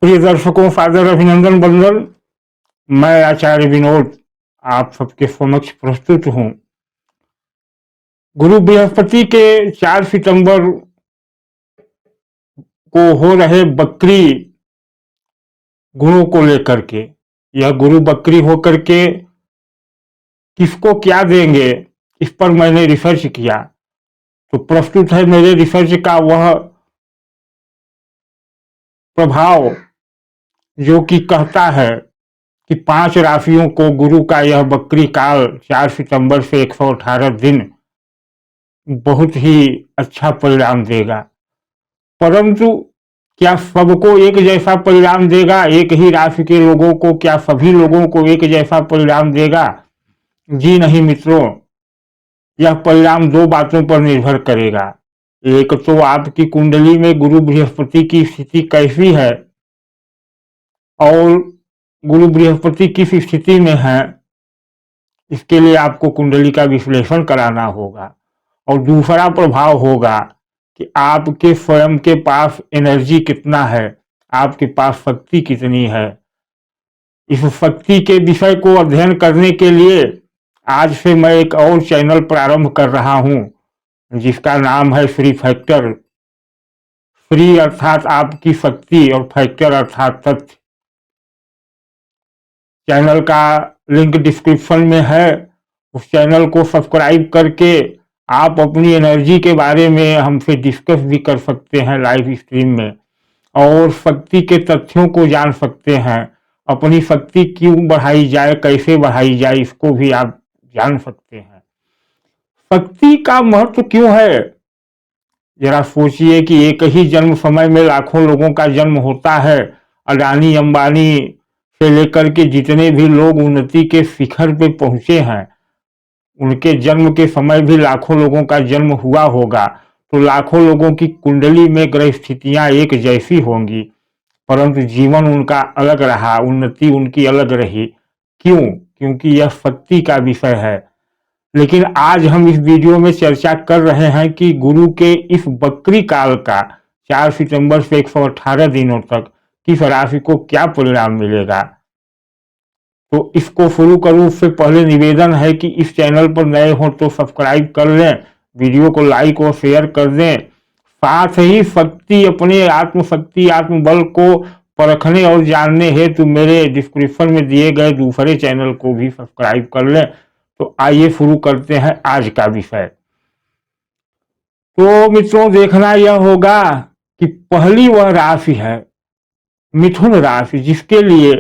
प्रिय दर्शकों, सादर अभिनंदन बंदन। मैं आचार्य विनोद आप सबके समक्ष प्रस्तुत हूँ। गुरु बृहस्पति के 4 सितंबर को हो रहे बकरी गुणों को लेकर के, यह गुरु बकरी होकर के किसको क्या देंगे, इस पर मैंने रिसर्च किया। तो प्रस्तुत है मेरे रिसर्च का वह प्रभाव जो कि कहता है कि 5 राशियों को गुरु का यह बकरी काल 4 सितंबर से 118 दिन बहुत ही अच्छा परिणाम देगा। परंतु क्या सबको एक जैसा परिणाम देगा? एक ही राशि के लोगों को क्या सभी लोगों को एक जैसा परिणाम देगा? जी नहीं मित्रों, यह परिणाम 2 बातों पर निर्भर करेगा। एक तो आपकी कुंडली में गुरु बृहस्पति की स्थिति कैसी है और गुरु बृहस्पति किस स्थिति में है, इसके लिए आपको कुंडली का विश्लेषण कराना होगा। और दूसरा प्रभाव होगा कि आपके स्वयं के पास एनर्जी कितना है, आपके पास शक्ति कितनी है। इस शक्ति के विषय को अध्ययन करने के लिए आज से मैं एक और चैनल प्रारंभ कर रहा हूं जिसका नाम है श्री फैक्टर। श्री अर्थात आपकी शक्ति और फैक्टर अर्थात तथ्य। चैनल का लिंक डिस्क्रिप्शन में है। उस चैनल को सब्सक्राइब करके आप अपनी एनर्जी के बारे में हमसे डिस्कस भी कर सकते हैं लाइव स्ट्रीम में, और शक्ति के तथ्यों को जान सकते हैं। अपनी शक्ति क्यों बढ़ाई जाए, कैसे बढ़ाई जाए, इसको भी आप जान सकते हैं। शक्ति का महत्व क्यों है, जरा सोचिए कि एक ही जन्म समय में लाखों लोगों का जन्म होता है। अडानी अंबानी से लेकर के जितने भी लोग उन्नति के शिखर पे पहुंचे हैं, उनके जन्म के समय भी लाखों लोगों का जन्म हुआ होगा। तो लाखों लोगों की कुंडली में ग्रह स्थितियां एक जैसी होंगी, परंतु जीवन उनका अलग रहा, उन्नति उनकी अलग रही। क्यों? क्योंकि यह शक्ति का विषय है। लेकिन आज हम इस वीडियो में चर्चा कर रहे हैं कि गुरु के इस बकरी काल का 4 सितंबर से 118 दिनों तक किस राशि को क्या परिणाम मिलेगा। तो इसको शुरू करूं उससे पहले निवेदन है कि इस चैनल पर नए हो तो सब्सक्राइब कर लें, वीडियो को लाइक और शेयर कर दें। साथ ही शक्ति, अपने आत्मशक्ति आत्मबल को परखने और जानने हेतु मेरे डिस्क्रिप्शन में दिए गए दूसरे चैनल को भी सब्सक्राइब कर लें। तो आइए शुरू करते हैं आज का विषय। तो मित्रों, देखना यह होगा कि पहली वह राशि है मिथुन राशि, जिसके लिए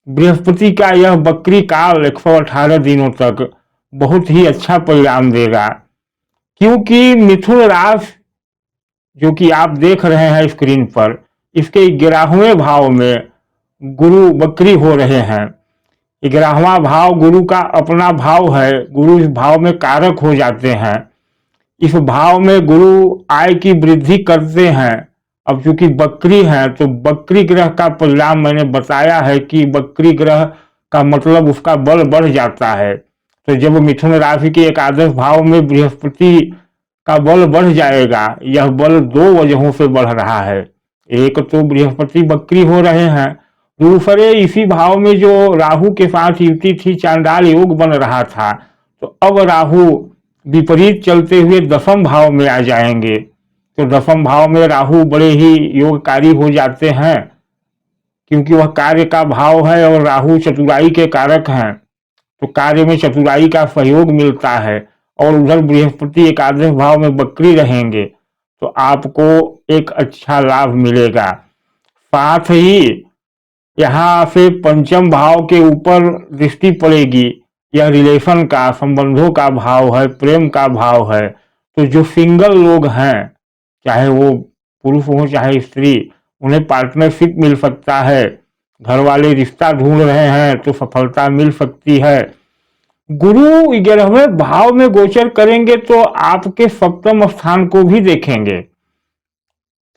बृहस्पति का यह बकरी काल 118 दिनों तक बहुत ही अच्छा परिणाम देगा। क्योंकि मिथुन राशि जो कि आप देख रहे हैं स्क्रीन पर, इसके 11वें भाव में गुरु बकरी हो रहे हैं। 11वां भाव गुरु का अपना भाव है। गुरु इस भाव में कारक हो जाते हैं। इस भाव में गुरु आय की वृद्धि करते हैं। अब चूंकि बकरी है तो बकरी ग्रह का परिणाम मैंने बताया है कि बकरी ग्रह का मतलब उसका बल बढ़ जाता है। तो जब मिथुन राशि के एकादश भाव में बृहस्पति का बल बढ़ जाएगा, यह बल 2 वजहों से बढ़ रहा है। एक तो बृहस्पति बकरी हो रहे हैं, दूसरे इसी भाव में जो राहु के साथ युति थी, चांडाल योग बन रहा था, तो अब राहु विपरीत चलते हुए 10वें भाव में आ जाएंगे। तो 10वें भाव में राहु बड़े ही योगकारी हो जाते हैं, क्योंकि वह कार्य का भाव है और राहु चतुराई के कारक हैं। तो कार्य में चतुराई का सहयोग मिलता है। और उधर बृहस्पति एकादश भाव में बकरी रहेंगे तो आपको एक अच्छा लाभ मिलेगा। साथ ही यहाँ से 5वें भाव के ऊपर दृष्टि पड़ेगी। यह रिलेशन का, संबंधों का भाव है, प्रेम का भाव है। तो जो सिंगल लोग हैं, चाहे वो पुरुष हो चाहे स्त्री, उन्हें पार्टनरशिप मिल सकता है। घर वाले रिश्ता ढूंढ रहे हैं तो सफलता मिल सकती है। गुरु 11वें भाव में गोचर करेंगे तो आपके 7वें स्थान को भी देखेंगे।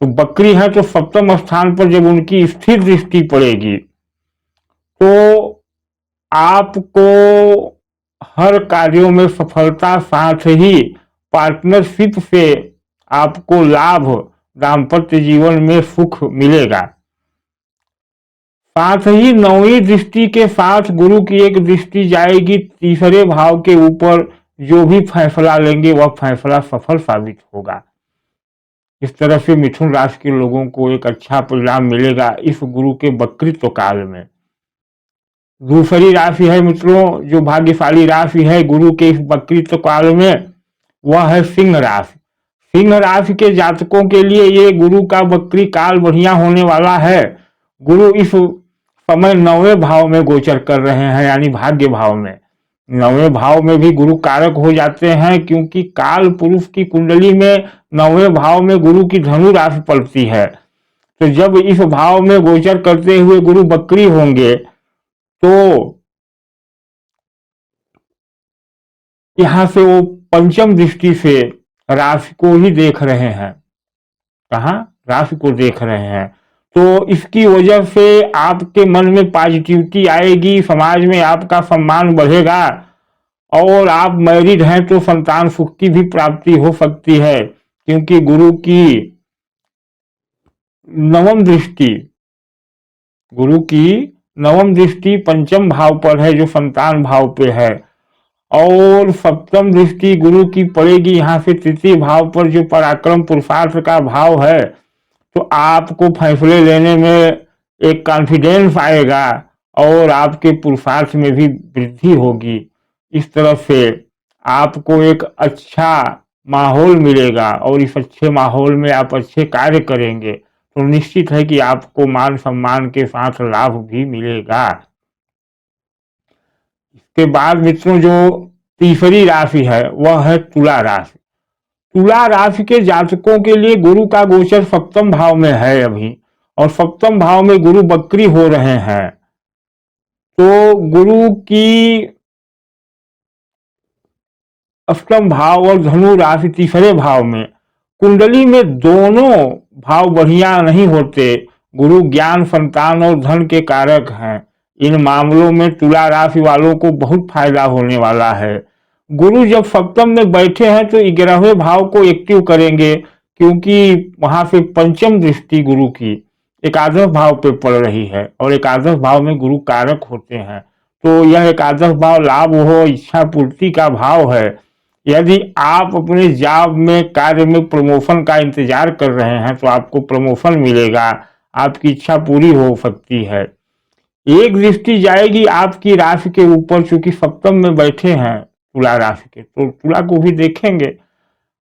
तो बकरी है तो 7वें स्थान पर जब उनकी स्थिर दृष्टि पड़ेगी तो आपको हर कार्यों में सफलता, साथ ही पार्टनरशिप से आपको लाभ, दाम्पत्य जीवन में सुख मिलेगा। साथ ही नौवीं दृष्टि के साथ गुरु की एक दृष्टि जाएगी तीसरे भाव के ऊपर। जो भी फैसला लेंगे वह फैसला सफल साबित होगा। इस तरह से मिथुन राशि के लोगों को एक अच्छा परिणाम मिलेगा इस गुरु के वक्रित्व काल में। दूसरी राशि है मित्रों, जो भाग्यशाली राशि है गुरु के इस वक्रित्व काल में, वह है सिंह राशि। सिंह राशि के जातकों के लिए ये गुरु का वक्री काल बढ़िया होने वाला है। गुरु इस समय 9वें भाव में गोचर कर रहे हैं, यानी भाग्य भाव में। 9वें भाव में भी गुरु कारक हो जाते हैं, क्योंकि काल पुरुष की कुंडली में 9वें भाव में गुरु की धनु राशि पड़ती है। तो जब इस भाव में गोचर करते हुए गुरु वक्री होंगे तो यहां से वो पंचम दृष्टि से राशि को ही देख रहे हैं। कहा? राशि को देख रहे हैं। तो इसकी वजह से आपके मन में पॉजिटिविटी आएगी, समाज में आपका सम्मान बढ़ेगा, और आप मैरिड हैं तो संतान सुख की भी प्राप्ति हो सकती है, क्योंकि गुरु की नवम दृष्टि पंचम भाव पर है, जो संतान भाव पे है, और सप्तम दृष्टि गुरु की पड़ेगी यहाँ से तृतीय भाव पर, जो पराक्रम पुरुषार्थ का भाव है। तो आपको फैसले लेने में एक कॉन्फिडेंस आएगा और आपके पुरुषार्थ में भी वृद्धि होगी। इस तरह से आपको एक अच्छा माहौल मिलेगा, और इस अच्छे माहौल में आप अच्छे कार्य करेंगे तो निश्चित है कि आपको मान सम्मान के साथ लाभ भी मिलेगा। इसके बाद मित्रों, जो तीसरी राशि है वह है तुला राशि। तुला राशि के जातकों के लिए गुरु का गोचर सप्तम भाव में है अभी, और सप्तम भाव में गुरु वक्री हो रहे हैं। तो गुरु की अष्टम भाव और धनु राशि तीसरे भाव में, कुंडली में दोनों भाव बढ़िया नहीं होते। गुरु ज्ञान, संतान और धन के कारक हैं। इन मामलों में तुला राशि वालों को बहुत फायदा होने वाला है। गुरु जब सप्तम में बैठे हैं तो 11वें भाव को एक्टिव करेंगे, क्योंकि वहां से पंचम दृष्टि गुरु की एकादश भाव पे पड़ रही है, और एकादश भाव में गुरु कारक होते हैं। तो यह एकादश भाव लाभ हो, इच्छा पूर्ति का भाव है। यदि आप अपने जॉब में, कार्य में प्रमोशन का इंतजार कर रहे हैं तो आपको प्रमोशन मिलेगा, आपकी इच्छा पूरी हो सकती है। एक दृष्टि जाएगी आपकी राशि के ऊपर, चूंकि सप्तम में बैठे हैं तुला राशि के, तो तुला को भी देखेंगे।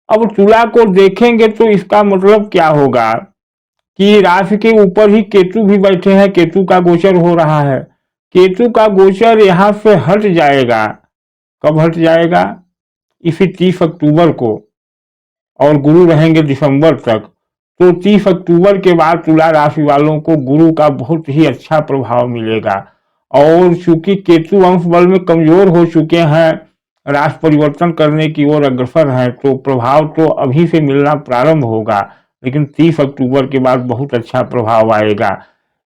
अब तुला को देखेंगे तो इसका मतलब क्या होगा कि राशि के ऊपर ही केतु भी बैठे हैं, केतु का गोचर हो रहा है। केतु का गोचर यहां से हट जाएगा। कब हट जाएगा? इसी 30 अक्टूबर को, और गुरु रहेंगे दिसंबर तक। तो 30 अक्टूबर के बाद तुला राशि वालों को गुरु का बहुत ही अच्छा प्रभाव मिलेगा। और चूंकि केतु अंश बल में कमजोर हो चुके हैं, राशि परिवर्तन करने की ओर अग्रसर है, तो प्रभाव तो अभी से मिलना प्रारंभ होगा, लेकिन 30 अक्टूबर के बाद बहुत अच्छा प्रभाव आएगा।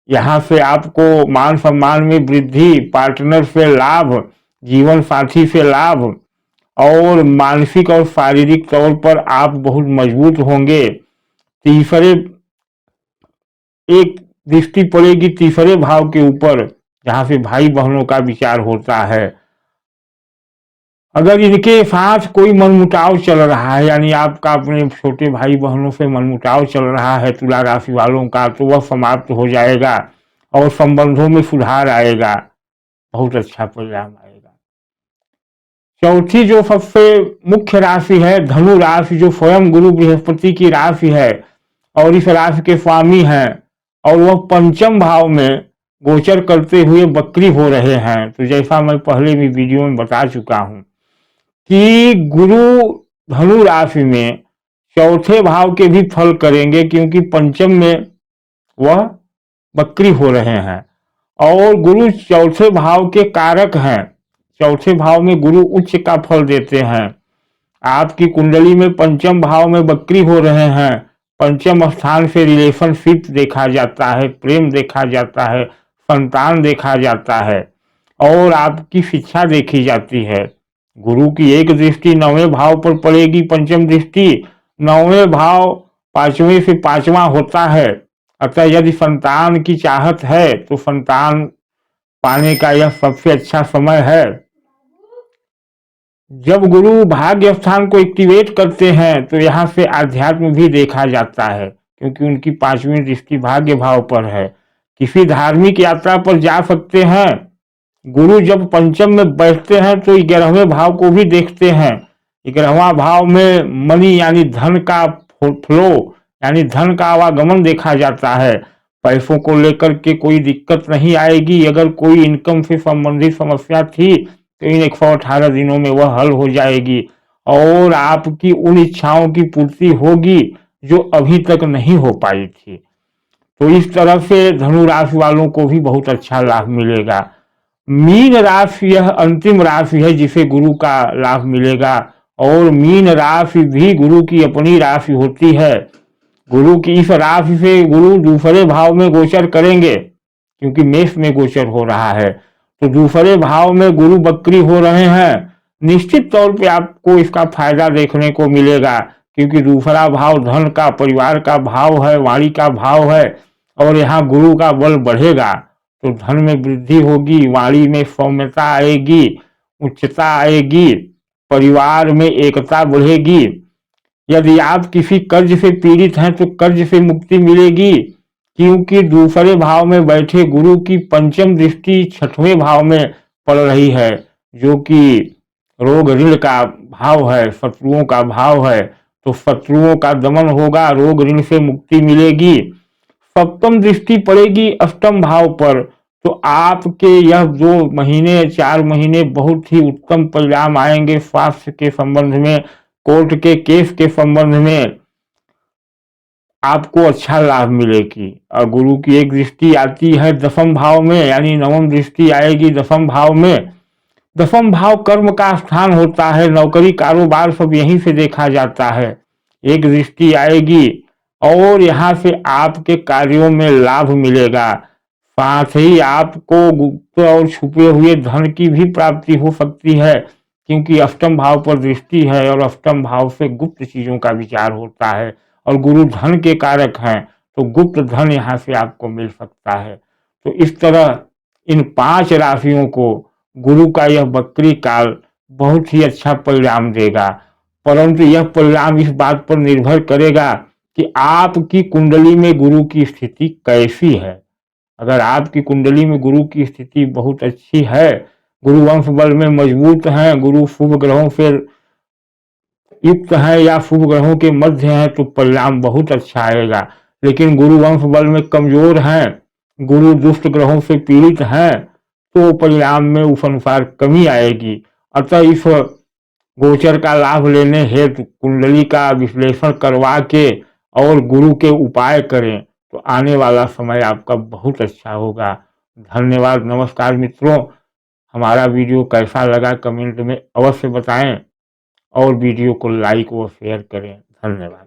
यहाँ से आपको मान सम्मान में वृद्धि, पार्टनर से लाभ, जीवन साथी से लाभ, और मानसिक और शारीरिक तौर पर आप बहुत मजबूत होंगे। तीसरे एक दृष्टि पड़ेगी तीसरे भाव के ऊपर, जहां से भाई बहनों का विचार होता है। अगर इनके साथ कोई मनमुटाव चल रहा है, यानी आपका अपने छोटे भाई बहनों से मनमुटाव चल रहा है तुला राशि वालों का, तो वह समाप्त हो जाएगा और संबंधों में सुधार आएगा, बहुत अच्छा परिणाम आएगा। चौथी जो सबसे मुख्य राशि है धनु राशि, जो स्वयं गुरु बृहस्पति की राशि है और इस राशि के स्वामी हैं, और वह पंचम भाव में गोचर करते हुए वक्री हो रहे हैं। तो जैसा मैं पहले भी वीडियो में बता चुका हूं कि गुरु धनु राशि में चौथे भाव के भी फल करेंगे, क्योंकि पंचम में वह वक्री हो रहे हैं, और गुरु चौथे भाव के कारक हैं। चौथे भाव में गुरु उच्च का फल देते हैं। आपकी कुंडली में पंचम भाव में वक्री हो रहे हैं। पंचम स्थान से रिलेशनशिप देखा जाता है, प्रेम देखा जाता है, संतान देखा जाता है, और आपकी शिक्षा देखी जाती है। गुरु की एक दृष्टि 9वें भाव पर पड़ेगी, पंचम दृष्टि। 9वें भाव 5वें से 5वां होता है, अतः यदि संतान की चाहत है तो संतान पाने का यह सबसे अच्छा समय है। जब गुरु भाग्य स्थान को एक्टिवेट करते हैं तो यहाँ से आध्यात्म भी देखा जाता है, क्योंकि उनकी 5वीं दृष्टि भाग्य भाव पर है। किसी धार्मिक यात्रा पर जा सकते हैं। गुरु जब पंचम में बैठते हैं तो 11वें भाव को भी देखते हैं। 11वां भाव में मनी यानी धन का फ्लो यानी धन का आवागमन देखा जाता है। पैसों को लेकर के कोई दिक्कत नहीं आएगी। अगर कोई इनकम से संबंधित समस्या थी तो इन 118 दिनों में वह हल हो जाएगी और आपकी उन इच्छाओं की पूर्ति होगी जो अभी तक नहीं हो पाई थी। तो इस तरह से धनु राशि वालों को भी बहुत अच्छा लाभ मिलेगा। मीन राशि यह अंतिम राशि है जिसे गुरु का लाभ मिलेगा, और मीन राशि भी गुरु की अपनी राशि होती है। गुरु की इस राशि से गुरु दूसरे भाव में गोचर करेंगे, क्योंकि मेष में गोचर हो रहा है, तो दूसरे भाव में गुरु बकरी हो रहे हैं। निश्चित तौर पे आपको इसका फायदा देखने को मिलेगा, क्योंकि दूसरा भाव धन का, परिवार का भाव है, वाणी का भाव है, और यहाँ गुरु का बल बढ़ेगा तो धन में वृद्धि होगी, वाणी में सौम्यता आएगी, उच्चता आएगी, परिवार में एकता बढ़ेगी। यदि आप किसी कर्ज से पीड़ित हैं तो कर्ज से मुक्ति मिलेगी, क्योंकि दूसरे भाव में बैठे गुरु की पंचम दृष्टि 6वें भाव में पड़ रही है, जो कि रोग ऋण का भाव है, शत्रुओं का भाव है। तो शत्रुओं का दमन होगा, रोग ऋण से मुक्ति मिलेगी। सप्तम दृष्टि पड़ेगी अष्टम भाव पर, तो आपके यह 2 महीने 4 महीने बहुत ही उत्तम परिणाम आएंगे। स्वास्थ्य के संबंध में, कोर्ट के केस के संबंध में आपको अच्छा लाभ मिलेगी। और गुरु की एक दृष्टि आती है 10वें भाव में, यानी 9वीं दृष्टि आएगी 10वें भाव में। 10वां भाव कर्म का स्थान होता है, नौकरी कारोबार सब यहीं से देखा जाता है। एक दृष्टि आएगी और यहाँ से आपके कार्यों में लाभ मिलेगा। साथ ही आपको गुप्त और छुपे हुए धन की भी प्राप्ति हो सकती है, क्योंकि अष्टम भाव पर दृष्टि है और अष्टम भाव से गुप्त चीजों का विचार होता है, और गुरु धन के कारक हैं, तो गुप्त धन यहाँ से आपको मिल सकता है। तो इस तरह इन 5 राशियों को गुरु का यह बकरी काल बहुत ही अच्छा परिणाम देगा, परंतु यह परिणाम इस बात पर निर्भर करेगा कि आपकी कुंडली में गुरु की स्थिति कैसी है। अगर आपकी कुंडली में गुरु की स्थिति बहुत अच्छी है, गुरु वंश बल में मजबूत हैं, गुरु शुभ ग्रहों से युक्त है या शुभ ग्रहों के मध्य है, तो परिणाम बहुत अच्छा आएगा। लेकिन गुरु वंश बल में कमजोर हैं, गुरु दुष्ट ग्रहों से पीड़ित हैं, तो परिणाम में उस अनुसार कमी आएगी। अतः इस गोचर का लाभ लेने हेतु कुंडली का विश्लेषण करवा के और गुरु के उपाय करें तो आने वाला समय आपका बहुत अच्छा होगा। धन्यवाद। नमस्कार मित्रों, हमारा वीडियो कैसा लगा कमेंट में अवश्य बताएं और वीडियो को लाइक व शेयर करें। धन्यवाद।